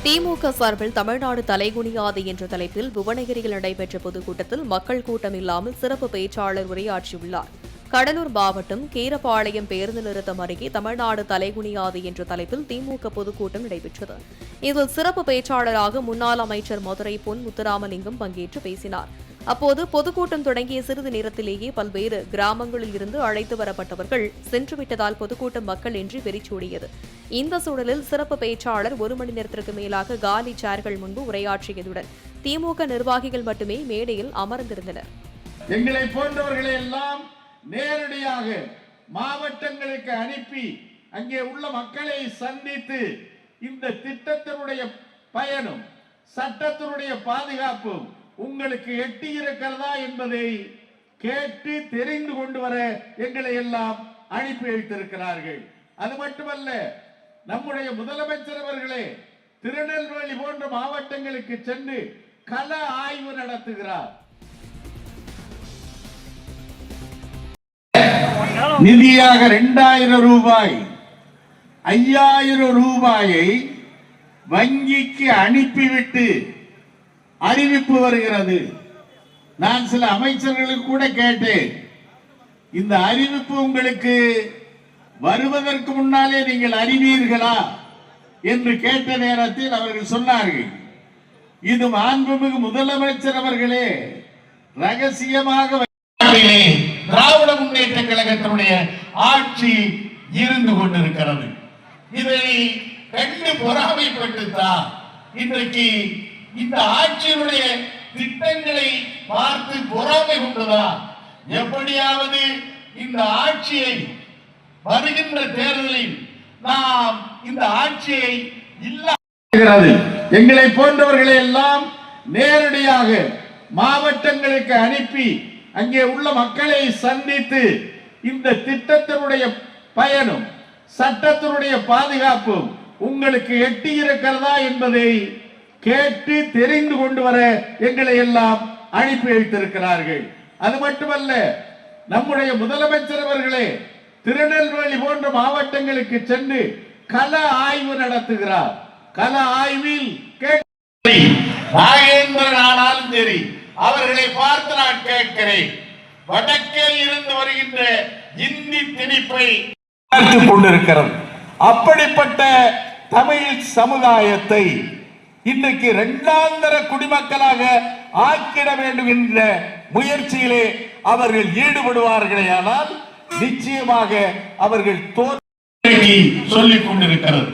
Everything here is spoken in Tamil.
திமுக சார்பில் தமிழ்நாடு தலைகுனியாது என்ற தலைப்பில் புவனகிரியில் நடைபெற்ற பொதுக்கூட்டத்தில் மக்கள் கூட்டம் இல்லாமல் சிறப்பு பேச்சாளர் உரையாற்றியுள்ளார். கடலூர் மாவட்டம் கீரப்பாளையம் பேருந்து நிறுத்தம் அருகே தமிழ்நாடு தலைகுனியாது என்ற தலைப்பில் திமுக பொதுக்கூட்டம் நடைபெற்றது. இதில் சிறப்பு பேச்சாளராக முன்னாள் அமைச்சர் மதுரை பொன் முத்துராமலிங்கம் பங்கேற்று பேசினார். அப்போது பொதுக்கூட்டம் தொடங்கிய சிறிது நேரத்திலேயே பல்வேறு கிராமங்களில் இருந்து அழைத்து வரப்பட்டவர்கள் சென்றுவிட்டதால் பொதுக்கூட்டம் மக்கள் இன்றி வெறிச்சோடியது. இந்த சூழலில் சிறப்பு பேச்சாளர் 1 மணி நேரத்திற்கு மேலாக காலி சேர்கள் முன்பு உரையாற்றியதுடன் திமுக நிர்வாகிகள் மட்டுமே மேடையில் அமர்ந்திருந்தனர். எங்களை போன்றவர்களை எல்லாம் நேரடியாக மாவட்டங்களுக்கு அனுப்பி அங்கே உள்ள மக்களை சந்தித்து இந்த திட்டத்தினுடைய பயனும் சட்டத்தினுடைய பாதுகாப்பும் உங்களுக்கு எட்டி இருக்கிறதா என்பதை கேட்டு தெரிந்து கொண்டு வர எங்களை எல்லாம் அனுப்பி வைத்திருக்கிறார்கள். அது மட்டுமல்ல, நம்முடைய முதலமைச்சர் அவர்களே திருநெல்வேலி போன்ற மாவட்டங்களுக்கு சென்று கள ஆய்வு நடத்துகிறார். நிதியாக 2000 ரூபாய் 5000 ரூபாயை வங்கிக்கு அனுப்பிவிட்டு அறிவிப்பு வருகிறது. நான் சில அமைச்சர்களுக்கு கூட கேட்டேன், இந்த அறிவிப்பு உங்களுக்கு வருவதற்கு முன்னாலே நீங்கள் அறிவீர்களா என்று கேட்ட நேரத்தில் அவர்கள் சொன்னார்கள், இது மாண்புமிகு முதலமைச்சர் அவர்களே ரகசியமாக திராவிட முன்னேற்ற கழகத்தினுடைய ஆட்சி இருந்து கொண்டிருக்கிறது. இதை கண்டு பொறாமைப்பட்டுத்தான் இன்றைக்கு இந்த ஆட்சியினுடைய திட்டங்களை பார்த்து பொறாமை கொண்டுதான் எப்படியாவது இந்த ஆட்சியை வருகின்ற தேர்தலில் நாம் இந்த ஆட்சியை இல்லாது எங்களை போன்றவர்களை எல்லாம் நேரடியாக மாவட்டங்களுக்கு அனுப்பி அங்கே உள்ள மக்களை சந்தித்து இந்த திட்டத்தினுடைய பயனும் சட்டத்தினுடைய பாதுகாப்பும் உங்களுக்கு எட்டி இருக்கிறதா என்பதை கேட்டு தெரிந்து கொண்டு வர எங்களை எல்லாம் அனுப்பி வைத்திருக்கிறார்கள். அது மட்டுமல்ல, நம்முடைய முதலமைச்சர் அவர்களே திருநெல்வேலி போன்ற மாவட்டங்களுக்கு சென்று கள ஆய்வு நடத்துகிறார். கள ஆய்வில் நாகேந்திரன் ஆனாலும் சரி, அவர்களை பார்த்து நான் கேட்கிறேன், வடக்கே இருந்து வருகின்ற இந்தி திணிப்பை பார்த்துக் கொண்டிருக்கிறது. அப்படிப்பட்ட தமிழ் சமுதாயத்தை இன்றைக்கு இரண்டாந்தர குடிமக்களாக ஆக்கிட வேண்டும் என்ற முயற்சியிலே அவர்கள் ஈடுபடுவார்களேயானால் நிச்சயமாக அவர்கள் தோல்வி சொல்லிக் கொண்டிருக்கிறது.